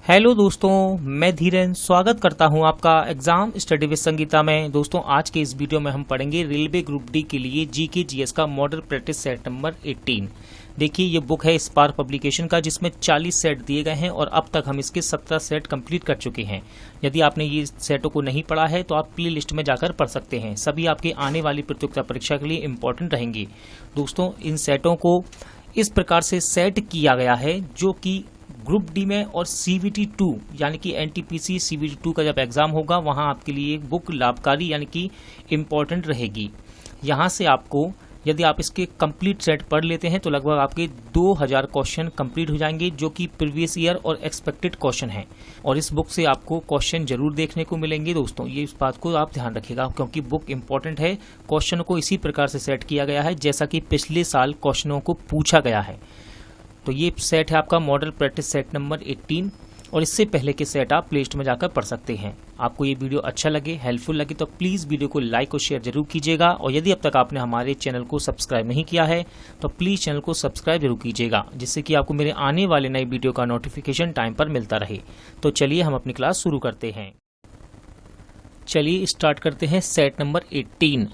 Hello दोस्तों, मैं धीरेन स्वागत करता हूं आपका एग्जाम स्टडी विद संगीता में। दोस्तों, आज के इस वीडियो में हम पढ़ेंगे रेलवे ग्रुप डी के लिए जीके जीएस का मॉडल प्रैक्टिस सेट नंबर 18। देखिए, ये बुक है स्पार्क पब्लिकेशन का, जिसमें 40 सेट दिए गए हैं और अब तक हम इसके 17 सेट कंप्लीट कर चुके हैं। यदि आपने ये सेटों को नहीं पढ़ा है तो आप प्ले लिस्ट में जाकर पढ़ सकते हैं। सभी आपके आने वाली प्रतियोगिता परीक्षा के लिए इंपॉर्टेंट रहेंगे। दोस्तों, इन सेटों को इस प्रकार से सेट किया गया है जो कि ग्रुप डी में और CVT 2 यानी कि NTPC CVT 2 का जब एग्जाम होगा वहां आपके लिए बुक लाभकारी यानी कि इम्पोर्टेंट रहेगी। यहां से आपको, यदि आप इसके कंप्लीट सेट पढ़ लेते हैं तो लगभग आपके 2000 क्वेश्चन कंप्लीट हो जाएंगे, जो कि प्रीवियस ईयर और एक्सपेक्टेड क्वेश्चन हैं। और इस बुक से आपको क्वेश्चन जरूर देखने को मिलेंगे। दोस्तों, ये इस बात को आप ध्यान रखिएगा, क्योंकि बुक इंपॉर्टेंट है। क्वेश्चन को इसी प्रकार से सेट किया गया है जैसा कि पिछले साल क्वेश्चनों को पूछा गया है। तो ये सेट है आपका मॉडल प्रैक्टिस सेट नंबर 18, और इससे पहले के सेट आप प्ले लिस्ट में जाकर पढ़ सकते हैं। आपको ये वीडियो अच्छा लगे, हेल्पफुल लगे तो प्लीज़ वीडियो को लाइक और शेयर जरूर कीजिएगा। और यदि अब तक आपने हमारे चैनल को सब्सक्राइब नहीं किया है तो प्लीज़ चैनल को सब्सक्राइब जरूर कीजिएगा, जिससे कि आपको मेरे आने वाले नए वीडियो का नोटिफिकेशन टाइम पर मिलता रहे। तो चलिए हम अपनी क्लास शुरू करते हैं। चलिए स्टार्ट करते हैं सेट नंबर 18।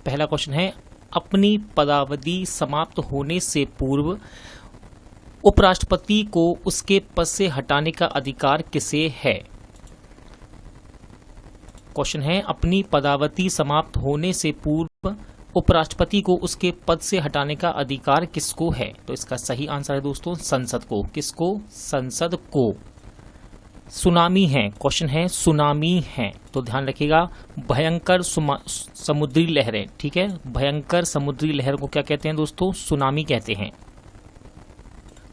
पहला क्वेश्चन है, अपनी पदावधि समाप्त होने से पूर्व उपराष्ट्रपति को उसके पद से हटाने का अधिकार किसे है? क्वेश्चन है, अपनी पदावधि समाप्त होने से पूर्व उपराष्ट्रपति को उसके पद से हटाने का अधिकार किसको है? तो इसका सही आंसर है दोस्तों संसद को। किसको? संसद को। सुनामी है, क्वेश्चन है सुनामी है, तो ध्यान रखिएगा। भयंकर समुद्री लहरें, ठीक है, भयंकर समुद्री लहर को क्या कहते हैं दोस्तों? सुनामी कहते हैं।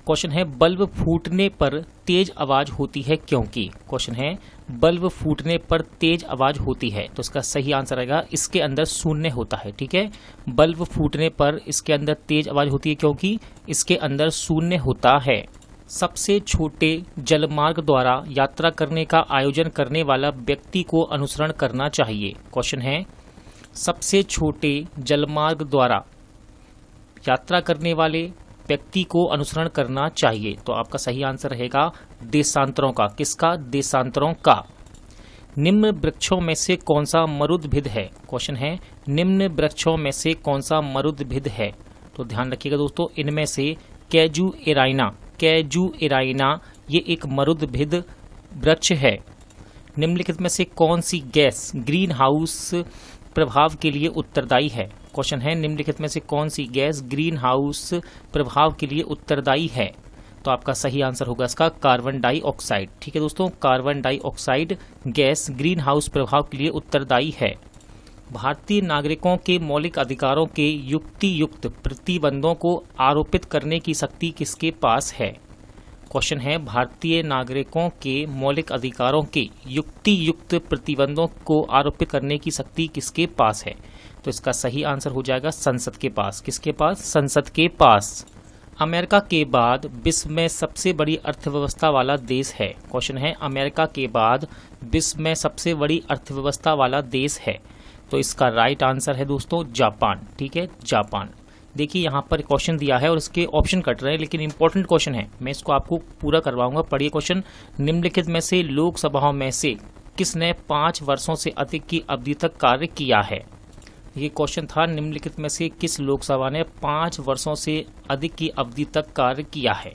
क्वेश्चन है, बल्ब फूटने पर तेज आवाज होती है क्योंकि? क्वेश्चन है, बल्ब फूटने पर तेज आवाज होती है, तो इसका सही आंसर आएगा इसके अंदर शून्य होता है। ठीक है, बल्ब फूटने पर इसके अंदर तेज आवाज होती है क्योंकि इसके अंदर शून्य होता है। सबसे छोटे जलमार्ग द्वारा यात्रा करने का आयोजन करने वाला व्यक्ति को अनुसरण करना चाहिए। क्वेश्चन है, सबसे छोटे जलमार्ग द्वारा यात्रा करने वाले व्यक्ति को अनुसरण करना चाहिए, तो आपका सही आंसर रहेगा देशांतरों का। किसका? देशांतरों का। निम्न वृक्षों में से कौन सा मरुद्भिद है? क्वेश्चन है, निम्न वृक्षों में से कौन सा मरुद्भिद है? तो ध्यान रखिएगा दोस्तों, इनमें से कैजुएराइना ये एक मरुद्भिद वृक्ष है। निम्नलिखित में से कौन सी गैस ग्रीन हाउस प्रभाव के लिए उत्तरदायी है? क्वेश्चन है, निम्नलिखित में से कौन सी गैस ग्रीन हाउस प्रभाव के लिए उत्तरदायी है? तो आपका सही आंसर होगा इसका कार्बन डाइऑक्साइड। ठीक है दोस्तों, carbon dioxide gas green house प्रभाव के लिए उत्तरदायी है। भारतीय नागरिकों के मौलिक अधिकारों के युक्ति युक्त प्रतिबंधों को आरोपित करने की शक्ति किसके पास है? क्वेश्चन है, भारतीय नागरिकों के मौलिक अधिकारों के युक्ति युक्त प्रतिबंधों को आरोपित करने की शक्ति किसके पास है? तो इसका सही आंसर हो जाएगा संसद के पास। किसके पास? संसद के पास। अमेरिका के बाद विश्व में सबसे बड़ी अर्थव्यवस्था वाला देश है। क्वेश्चन है, अमेरिका के बाद विश्व में सबसे बड़ी अर्थव्यवस्था वाला देश है, तो इसका राइट आंसर है दोस्तों जापान। ठीक है, जापान। देखिए, यहाँ पर क्वेश्चन दिया है और इसके ऑप्शन कट रहे हैं, लेकिन इंपॉर्टेंट क्वेश्चन है, मैं इसको आपको पूरा करवाऊंगा। पढ़िए क्वेश्चन, निम्नलिखित में से लोकसभाओं में से किसने 5 वर्षों से अधिक की अवधि तक कार्य किया है? ये क्वेश्चन था, निम्नलिखित में से किस लोकसभा ने 5 वर्षों से अधिक की अवधि तक कार्य किया है?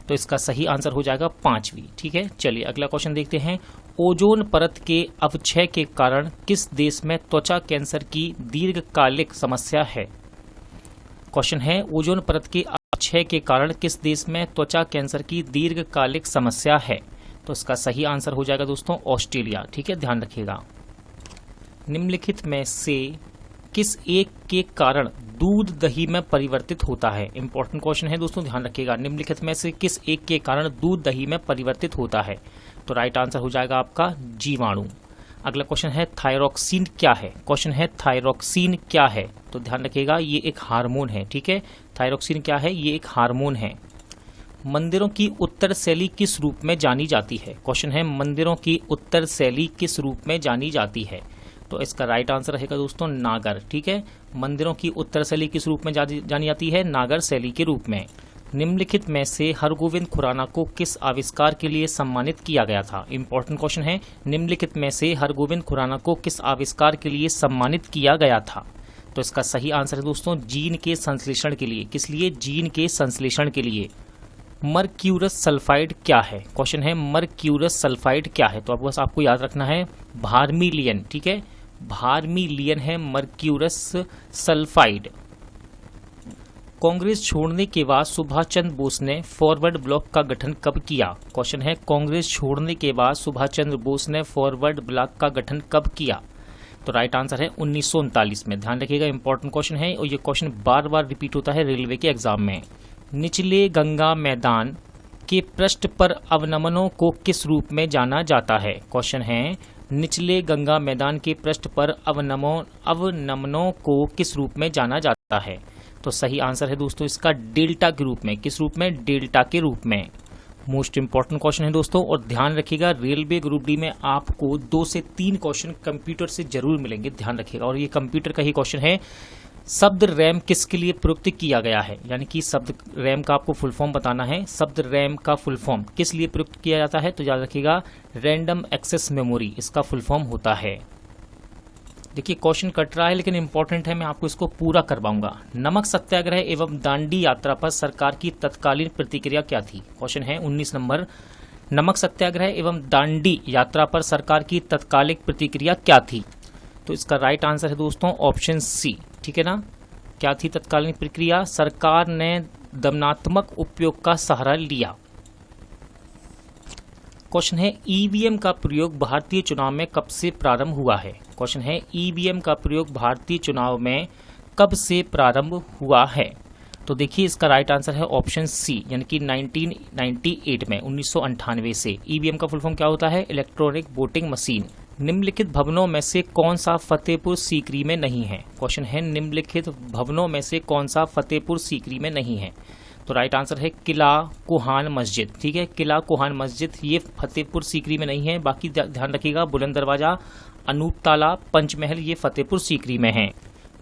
तो इसका सही आंसर हो जाएगा 5वीं। ठीक है, चलिए अगला क्वेश्चन देखते हैं। ओजोन परत के अवक्षय के कारण किस देश में त्वचा कैंसर की दीर्घकालिक समस्या है? क्वेश्चन है, ओजोन परत के अवक्षय के कारण किस देश में त्वचा कैंसर की दीर्घकालिक समस्या है? तो इसका सही आंसर हो जाएगा दोस्तों ऑस्ट्रेलिया। ठीक है, ध्यान रखिएगा। निम्नलिखित में से किस एक के कारण दूध दही में परिवर्तित होता है? इंपॉर्टेंट क्वेश्चन है दोस्तों, ध्यान रखिएगा। निम्नलिखित में से किस एक के कारण दूध दही में परिवर्तित होता है? तो राइट आंसर हो जाएगा आपका जीवाणु। अगला क्वेश्चन है, थायरॉक्सिन क्या है? क्वेश्चन है, थायरॉक्सिन क्या है? तो ध्यान रखिएगा, ये एक हार्मोन है। ठीक है, थायरॉक्सिन क्या है? ये एक हार्मोन है। मंदिरों की उत्तर शैली किस रूप में जानी जाती है? क्वेश्चन है, मंदिरों की उत्तर शैली किस रूप में जानी जाती है? तो इसका राइट आंसर रहेगा दोस्तों नागर। ठीक है, मंदिरों की उत्तर शैली किस रूप में जानी जाती है? नागर शैली के रूप में। निम्नलिखित में से हरगोविंद खुराना को किस आविष्कार के लिए सम्मानित किया गया था? इंपॉर्टेंट क्वेश्चन है। निम्नलिखित में से हरगोविंद खुराना को किस आविष्कार के लिए सम्मानित किया गया था? तो इसका सही आंसर है दोस्तों जीन के संश्लेषण के लिए। किस लिए? जीन के संश्लेषण के लिए। मर्क्यूरस सल्फाइड क्या है? क्वेश्चन है मर्क्यूरस सल्फाइड क्या है? तो अब बस आपको याद रखना है भारमीलियन। ठीक है, भारमीलियन है मर्क्यूरस सल्फाइड। कांग्रेस छोड़ने के बाद सुभाष चंद्र बोस ने फॉरवर्ड ब्लॉक का गठन कब किया? क्वेश्चन है कांग्रेस छोड़ने के बाद सुभाष चंद्र बोस ने फॉरवर्ड ब्लॉक का गठन कब किया? तो राइट आंसर है 1939 में। ध्यान रखिएगा, इंपॉर्टेंट क्वेश्चन है और ये क्वेश्चन बार बार रिपीट होता है रेलवे के एग्जाम में। निचले गंगा मैदान के पृष्ठ पर अवनमनों को किस रूप में जाना जाता है? क्वेश्चन है निचले गंगा मैदान के पृष्ठ पर अवनमनों को किस रूप में जाना जाता है? तो सही आंसर है दोस्तों इसका डेल्टा के रूप में। किस रूप में? डेल्टा के रूप में। मोस्ट इंपॉर्टेंट क्वेश्चन है दोस्तों, और ध्यान रखिएगा रेलवे ग्रुप डी में आपको 2 से 3 क्वेश्चन कंप्यूटर से जरूर मिलेंगे, ध्यान रखिएगा। और ये कंप्यूटर का ही क्वेश्चन है, शब्द रैम किसके लिए प्रयुक्त किया गया है? यानी कि शब्द रैम का आपको फुल फॉर्म बताना है। शब्द रैम का फुल फॉर्म किस लिए प्रयुक्त किया जाता है? तो याद रखिएगा रैंडम एक्सेस मेमोरी इसका फुल फॉर्म होता है। देखिए क्वेश्चन कट रहा है लेकिन इंपॉर्टेंट है, मैं आपको इसको पूरा करवाऊंगा। नमक सत्याग्रह एवं दांडी यात्रा पर सरकार की तत्कालीन प्रतिक्रिया क्या थी? क्वेश्चन है 19 नंबर। नमक सत्याग्रह एवं दांडी यात्रा पर सरकार की तत्कालिक प्रतिक्रिया क्या थी? तो इसका राइट आंसर है दोस्तों ऑप्शन सी। ठीक है ना, क्या थी तत्कालीन प्रक्रिया? सरकार ने दमनात्मक उपयोग का सहारा लिया। क्वेश्चन है ईवीएम का प्रयोग भारतीय चुनाव में कब से प्रारंभ हुआ है? क्वेश्चन है ईवीएम का प्रयोग भारतीय चुनाव में कब से प्रारंभ हुआ है? तो देखिए इसका राइट आंसर है ऑप्शन सी, यानी कि 1998 में 1998 से। ईवीएम का फुल फॉर्म क्या होता है? Electronic voting machine. निम्नलिखित भवनों में से कौन सा फतेहपुर सीकरी में नहीं है? क्वेश्चन है निम्नलिखित भवनों में से कौन सा फतेहपुर सीकरी में नहीं है? तो राइट आंसर है किला कुहान मस्जिद। ठीक है, किला कुहान मस्जिद ये फतेहपुर सीकरी में नहीं है। बाकी ध्यान रखिएगा बुलंद दरवाजा, अनूप ताला, पंचमहल ये फतेहपुर सीकरी में है।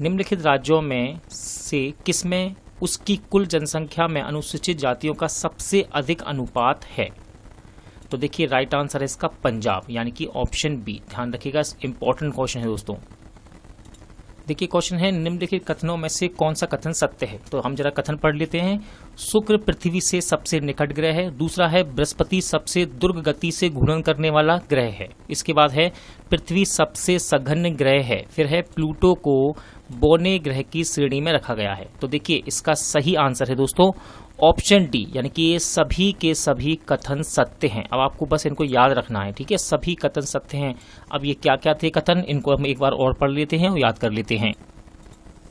निम्नलिखित राज्यों में से किसमें उसकी कुल जनसंख्या में अनुसूचित जातियों का सबसे अधिक अनुपात है? तो देखिए राइट आंसर है इसका पंजाब, यानी कि ऑप्शन बी। ध्यान रखिएगा इंपॉर्टेंट क्वेश्चन है दोस्तों। देखिए क्वेश्चन है निम्नलिखित कथनों में से कौन सा कथन सत्य है? तो हम जरा कथन पढ़ लेते हैं। शुक्र पृथ्वी से सबसे निकट ग्रह है। दूसरा है बृहस्पति सबसे दुर्ग गति से घूर्णन करने वाला ग्रह है। इसके बाद है पृथ्वी सबसे सघन ग्रह है। फिर है प्लूटो को बौने ग्रह की श्रेणी में रखा गया है। तो देखिए इसका सही आंसर है दोस्तों ऑप्शन डी, यानी कि ये सभी के सभी कथन सत्य हैं। अब आपको बस इनको याद रखना है। ठीक है, सभी कथन सत्य हैं। अब ये क्या क्या थे कथन, इनको हम एक बार और पढ़ लेते हैं और याद कर लेते हैं।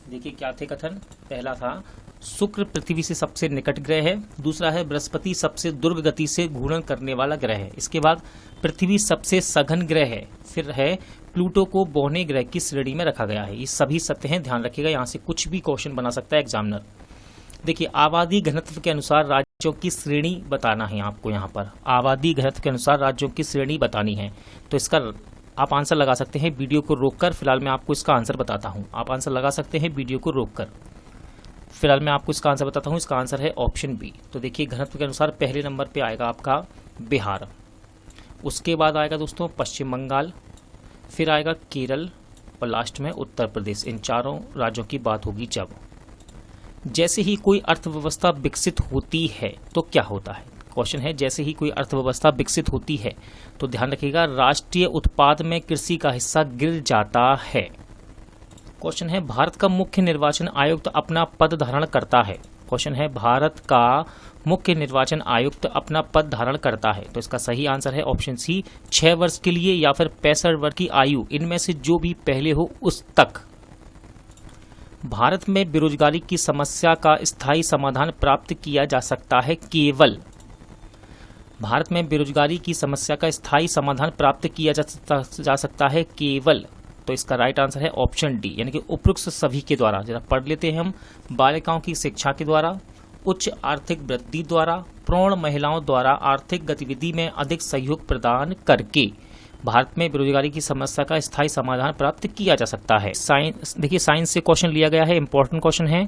देखिए क्या थे कथन। पहला था शुक्र पृथ्वी से सबसे निकट ग्रह है। दूसरा है बृहस्पति सबसे दुर्ग गति से घूर्णन करने वाला ग्रह है। इसके बाद पृथ्वी सबसे सघन ग्रह है। फिर है प्लूटो को बौने ग्रह की श्रेणी में रखा गया है। ये सभी सत्य हैं, ध्यान रखिएगा। यहाँ से कुछ भी क्वेश्चन बना सकता है एग्जामिनर। देखिए आबादी घनत्व के अनुसार राज्यों की श्रेणी बताना है आपको। यहाँ पर आबादी घनत्व के अनुसार राज्यों की श्रेणी बतानी है। तो इसका आप आंसर लगा सकते हैं वीडियो को रोककर। फिलहाल मैं आपको इसका आंसर बताता हूँ। आप आंसर लगा सकते हैं वीडियो को रोककर। फिलहाल मैं आपको इसका आंसर बताता हूँ। इसका आंसर है ऑप्शन बी। तो देखिए घनत्व के अनुसार पहले नंबर पे आएगा आपका बिहार, उसके बाद आएगा दोस्तों पश्चिम बंगाल, फिर आएगा केरल और लास्ट में उत्तर प्रदेश। इन चारों राज्यों की बात होगी जब। जैसे ही कोई अर्थव्यवस्था विकसित होती है तो क्या होता है? क्वेश्चन है जैसे ही कोई अर्थव्यवस्था विकसित होती है तो ध्यान रखिएगा राष्ट्रीय उत्पाद में कृषि का हिस्सा गिर जाता है। क्वेश्चन है भारत का मुख्य निर्वाचन आयुक्त अपना पद धारण करता है। क्वेश्चन है भारत का मुख्य निर्वाचन आयुक्त अपना पद धारण करता है। तो इसका सही आंसर है ऑप्शन सी, 6 वर्ष के लिए या फिर 65 वर्ष की आयु, इनमें से जो भी पहले हो उस तक। भारत में बेरोजगारी की समस्या का स्थायी समाधान प्राप्त किया जा सकता है केवल। भारत में बेरोजगारी की समस्या का स्थायी समाधान प्राप्त किया जा सकता है केवल। तो इसका राइट आंसर है ऑप्शन डी, यानी कि उपरोक्त सभी के द्वारा। जरा पढ़ लेते हैं हम। बालिकाओं की शिक्षा के द्वारा, उच्च आर्थिक वृद्धि द्वारा, प्रौढ़ महिलाओं द्वारा आर्थिक गतिविधि में अधिक सहयोग प्रदान करके भारत में बेरोजगारी की समस्या का स्थायी समाधान प्राप्त किया जा सकता है। साइंस, देखिए साइंस से क्वेश्चन लिया गया है, इंपॉर्टेंट क्वेश्चन है।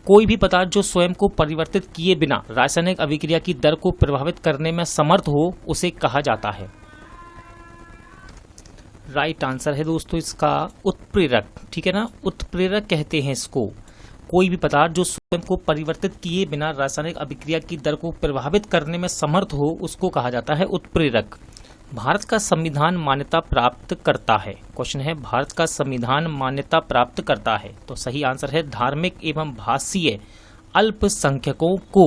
कोई भी पदार्थ जो स्वयं को परिवर्तित किए बिना रासायनिक अभिक्रिया की दर को प्रभावित करने में समर्थ हो उसे कहा जाता है। राइट आंसर है दोस्तों इसका उत्प्रेरक, ठीक है ना, उत्प्रेरक कहते हैं इसको। कोई भी पदार्थ जो स्वयं को परिवर्तित किए बिना रासायनिक अभिक्रिया की दर को प्रभावित करने में समर्थ हो उसको कहा जाता है उत्प्रेरक। भारत का संविधान मान्यता प्राप्त करता है। क्वेश्चन है भारत का संविधान मान्यता प्राप्त करता है, तो सही आंसर है धार्मिक एवं भाषीय अल्पसंख्यकों को।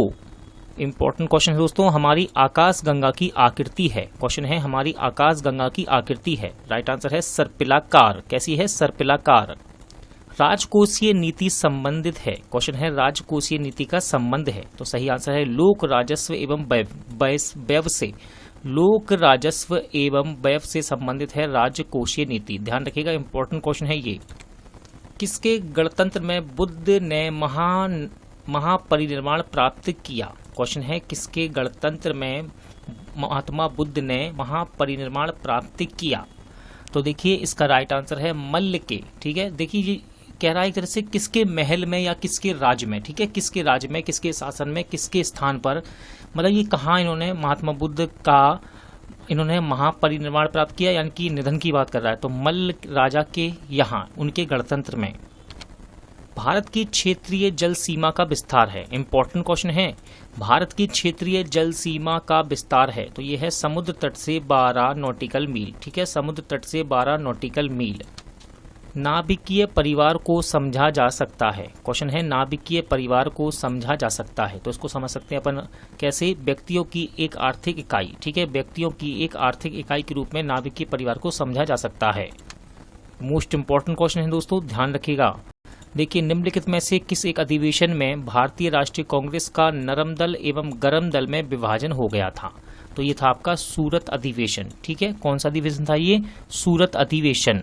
इंपॉर्टेंट क्वेश्चन है दोस्तों, हमारी आकाश गंगा की आकृति है। क्वेश्चन है हमारी आकाश गंगा की आकृति है। राइट आंसर है सर्पिलाकार। कैसी है? सर्पिलाकार। राजकोषीय नीति संबंधित है। क्वेश्चन है राजकोषीय नीति का संबंध है, तो सही आंसर है लोक राजस्व एवं व्यय से। लोक राजस्व एवं व्यय से संबंधित है राजकोषीय नीति। ध्यान रखिएगा, इंपॉर्टेंट क्वेश्चन है ये। किसके गणतंत्र में बुद्ध ने महापरिनिर्वाण प्राप्त किया? क्वेश्चन है किसके गणतंत्र में महात्मा बुद्ध ने महापरिनिर्वाण प्राप्त किया? तो देखिए इसका राइट आंसर है मल्ल के। ठीक है, देखिए ये कह रहा है एक तरह से किसके महल में या किसके राज्य में, ठीक है, किसके राज्य में, किसके शासन में, किसके स्थान पर, मतलब ये कहाँ इन्होंने महात्मा बुद्ध का इन्होंने महापरिनिर्वाण प्राप्त किया, यानी कि निधन की बात कर रहा है। तो मल्ल राजा के यहाँ उनके गणतंत्र में। भारत की क्षेत्रीय जल सीमा का विस्तार है। इंपॉर्टेंट क्वेश्चन है, भारत की क्षेत्रीय जल सीमा का विस्तार है, तो ये है समुद्र तट से 12 नॉटिकल मील। ठीक है, समुद्र तट से 12 नॉटिकल मील। नाभिकीय परिवार को समझा जा सकता है। क्वेश्चन है नाभिकीय परिवार को समझा जा सकता है, तो इसको समझ सकते हैं अपन कैसे? व्यक्तियों की एक आर्थिक इकाई। ठीक है, व्यक्तियों की एक आर्थिक इकाई के रूप में नाभिकीय परिवार को समझा जा सकता है। मोस्ट इंपॉर्टेंट क्वेश्चन है दोस्तों, ध्यान रखिएगा। देखिए निम्नलिखित में से किस एक अधिवेशन में भारतीय राष्ट्रीय कांग्रेस का नरम दल एवं गरम दल में विभाजन हो गया था? तो ये था आपका सूरत अधिवेशन। ठीक है, कौन सा अधिवेशन था ये? सूरत अधिवेशन।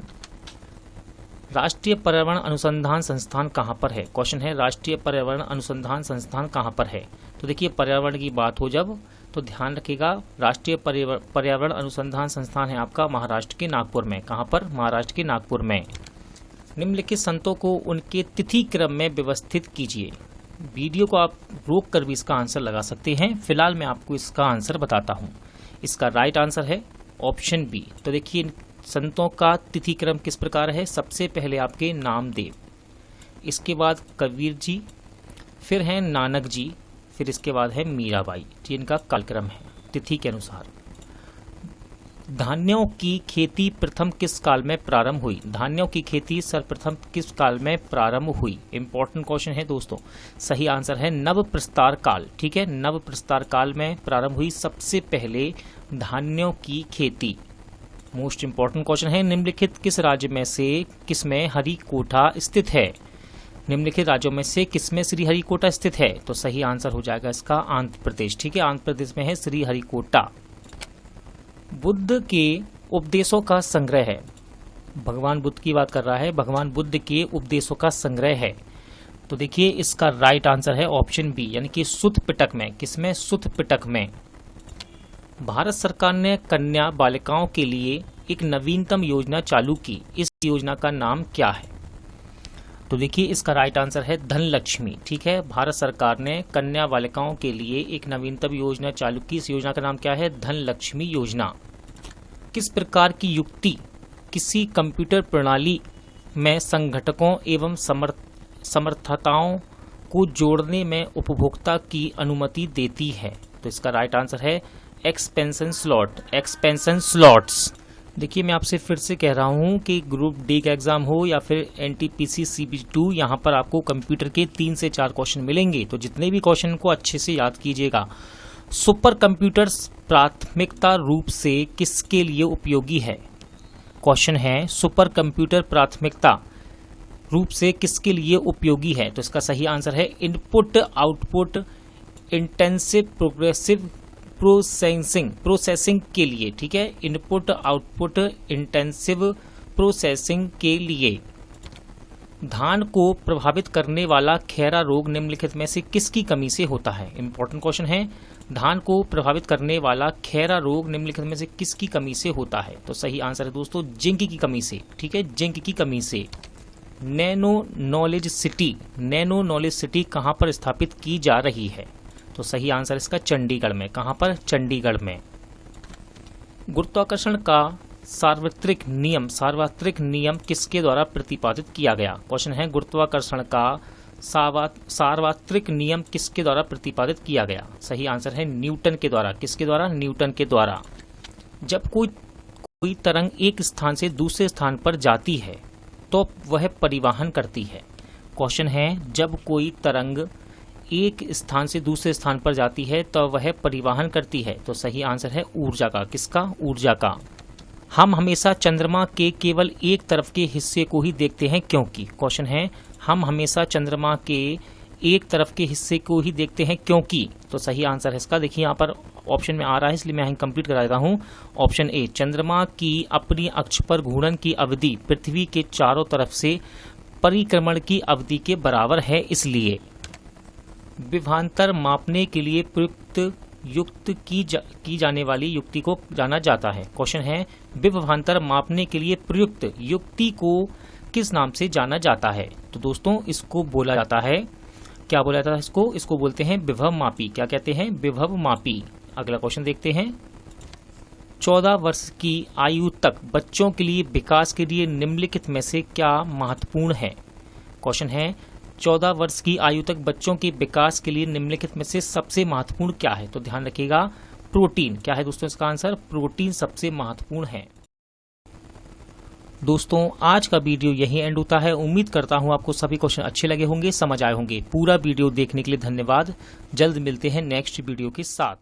राष्ट्रीय पर्यावरण अनुसंधान संस्थान कहाँ पर है? क्वेश्चन है राष्ट्रीय पर्यावरण अनुसंधान संस्थान कहाँ पर है? तो देखिए पर्यावरण की बात हो जब तो ध्यान रखिएगा, राष्ट्रीय पर्यावरण अनुसंधान संस्थान है आपका महाराष्ट्र के नागपुर में। कहाँ पर? महाराष्ट्र के नागपुर में। निम्नलिखित संतों को उनके तिथि क्रम में व्यवस्थित कीजिए। वीडियो को आप रोक कर भी इसका आंसर लगा सकते हैं, फिलहाल मैं आपको इसका आंसर बताता हूँ। इसका राइट आंसर है ऑप्शन बी। तो देखिए संतों का तिथि क्रम किस प्रकार है? सबसे पहले आपके नामदेव, इसके बाद कबीर जी, फिर हैं नानक जी, फिर इसके बाद है मीराबाई जी। इनका कालक्रम है तिथि के अनुसार। धान्यों की खेती प्रथम किस काल में प्रारंभ हुई? धान्यों की खेती सर्वप्रथम किस काल में प्रारंभ हुई? इंपॉर्टेंट क्वेश्चन है दोस्तों। सही आंसर है नव प्रस्तार काल। ठीक है, नव प्रस्तार काल में प्रारंभ हुई सबसे पहले धान्यों की खेती। मोस्ट इंपॉर्टेंट क्वेश्चन है, निम्नलिखित किस राज्य में से किसमें हरिकोटा स्थित है? निम्नलिखित राज्यों में से किसमें श्री हरिकोटा स्थित है? तो सही आंसर हो जाएगा इसका आंध्र प्रदेश। ठीक है, आंध्र प्रदेश में है श्री हरिकोटा। बुद्ध के उपदेशों का संग्रह है। भगवान बुद्ध की बात कर रहा है, भगवान बुद्ध के उपदेशों का संग्रह है। तो देखिए इसका राइट आंसर है ऑप्शन बी, यानी कि सुत्त पिटक में। किसमें? सुत्त पिटक में। भारत सरकार ने कन्या बालिकाओं के लिए एक नवीनतम योजना चालू की। इस योजना का नाम क्या है? तो देखिए इसका राइट आंसर है धनलक्ष्मी। ठीक है, भारत सरकार ने कन्या बालिकाओं के लिए एक नवीनतम योजना चालू की। इस योजना का नाम क्या है? धनलक्ष्मी योजना। किस प्रकार की युक्ति किसी कंप्यूटर प्रणाली में संघटकों एवं समर्थताओं को जोड़ने में उपभोक्ता की अनुमति देती है? तो इसका राइट आंसर है एक्सपेंशन स्लॉट। Expansion slots. देखिए मैं आपसे फिर से कह रहा हूं कि ग्रुप डी का एग्जाम हो या फिर एनटीपीसी CBT2, यहाँ पर आपको कंप्यूटर के 3 से 4 क्वेश्चन मिलेंगे। तो जितने भी क्वेश्चन को अच्छे से याद कीजिएगा। सुपर कंप्यूटर्स प्राथमिकता रूप से किसके लिए उपयोगी है? क्वेश्चन है सुपर कंप्यूटर प्राथमिकता रूप से किसके लिए उपयोगी है? तो इसका सही आंसर है input output intensive progressive processing के लिए। ठीक है, इनपुट आउटपुट इंटेंसिव प्रोसेसिंग के लिए। धान को प्रभावित करने वाला खैरा रोग निम्नलिखित में से किसकी कमी से होता है? इंपॉर्टेंट क्वेश्चन है, धान को प्रभावित करने वाला खैरा रोग निम्नलिखित में से किसकी कमी से होता है? तो सही आंसर है दोस्तों जिंक की कमी से। ठीक है, जिंक की कमी से। नैनो नॉलेज सिटी कहाँ पर स्थापित की जा रही है? तो सही आंसर इसका चंडीगढ़ में। कहाँ पर? चंडीगढ़ में। गुरुत्वाकर्षण का सार्वत्रिक नियम किसके द्वारा प्रतिपादित किया गया? क्वेश्चन है गुरुत्वाकर्षण का सार्वत्रिक नियम किसके द्वारा प्रतिपादित किया गया? सही आंसर है न्यूटन के द्वारा। किसके द्वारा? न्यूटन के द्वारा। जब कोई तरंग एक स्थान से दूसरे स्थान पर जाती है तो वह परिवहन करती है। क्वेश्चन है जब कोई तरंग एक स्थान से दूसरे स्थान पर जाती है तो वह परिवहन करती है। तो सही आंसर है ऊर्जा का। किसका? ऊर्जा का। हम हमेशा चंद्रमा के केवल एक तरफ के हिस्से को ही देखते हैं क्योंकि? क्वेश्चन है हम हमेशा चंद्रमा के एक तरफ के हिस्से को ही देखते हैं क्योंकि? तो सही आंसर है इसका, देखिए यहाँ पर ऑप्शन में आ रहा है इसलिए मैं कंप्लीट करा देता हूँ। ऑप्शन ए, चंद्रमा की अपनी अक्ष पर घूर्णन की अवधि पृथ्वी के चारों तरफ से परिक्रमण की अवधि के बराबर है इसलिए। विभवांतर मापने के लिए प्रयुक्त की जाने वाली युक्ति को जाना जाता है। क्वेश्चन है विभवांतर मापने के लिए प्रयुक्त युक्ति को किस नाम से जाना जाता है? तो दोस्तों इसको बोला जाता है, क्या बोला जाता है इसको बोलते हैं विभव मापी। क्या कहते हैं? विभव मापी। अगला क्वेश्चन देखते हैं। 14 वर्ष की आयु तक बच्चों के लिए विकास के लिए निम्नलिखित में से क्या महत्वपूर्ण है? क्वेश्चन है 14 वर्ष की आयु तक बच्चों के विकास के लिए निम्नलिखित में से सबसे महत्वपूर्ण क्या है? तो ध्यान रखिएगा प्रोटीन। क्या है दोस्तों इसका आंसर? प्रोटीन सबसे महत्वपूर्ण है। दोस्तों आज का वीडियो यहीं एंड होता है। उम्मीद करता हूं आपको सभी क्वेश्चन अच्छे लगे होंगे, समझ आए होंगे। पूरा वीडियो देखने के लिए धन्यवाद। जल्द मिलते हैं नेक्स्ट वीडियो के साथ।